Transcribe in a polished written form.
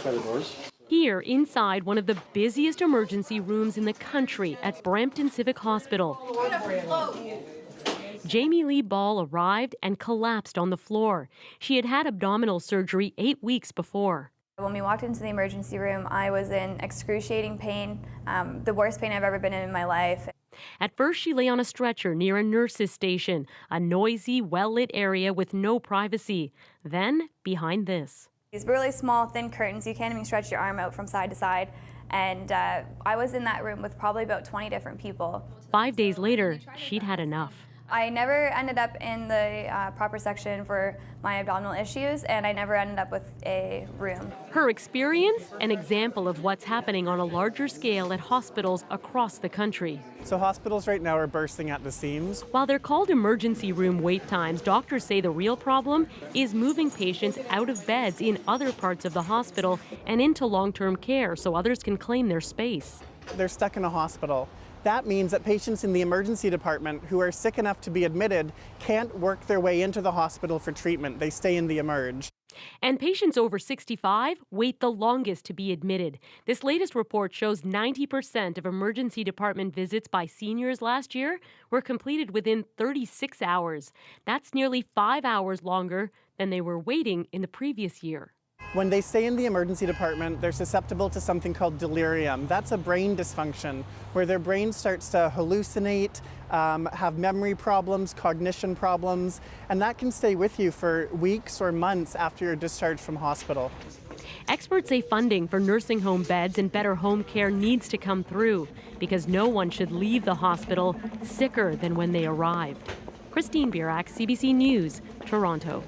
by the doors. Here, inside one of the busiest emergency rooms in the country at Brampton Civic Hospital, Jamie Lee Ball arrived and collapsed on the floor. She had had abdominal surgery 8 weeks before. When we walked into the emergency room, I was in excruciating pain, the worst pain I've ever been in my life. At first, she lay on a stretcher near a nurse's station, a noisy, well-lit area with no privacy. Then, behind this. These really small, thin curtains, you can't even stretch your arm out from side to side. And I was in that room with probably about 20 different people. 5 days later, she'd had enough. I never ended up in the proper section for my abdominal issues, and I never ended up with a room. Her experience, an example of what's happening on a larger scale at hospitals across the country. So hospitals right now are bursting at the seams. While they're called emergency room wait times, doctors say the real problem is moving patients out of beds in other parts of the hospital and into long-term care so others can claim their space. They're stuck in a hospital. That means that patients in the emergency department who are sick enough to be admitted can't work their way into the hospital for treatment. They stay in the emerge. And patients over 65 wait the longest to be admitted. This latest report shows 90% of emergency department visits by seniors last year were completed within 36 hours. That's nearly 5 hours longer than they were waiting in the previous year. When they stay in the emergency department, they're susceptible to something called delirium. That's a brain dysfunction where their brain starts to hallucinate, have memory problems, cognition problems, and that can stay with you for weeks or months after you're discharged from hospital. Experts say funding for nursing home beds and better home care needs to come through because no one should leave the hospital sicker than when they arrived. Christine Birak, CBC News, Toronto.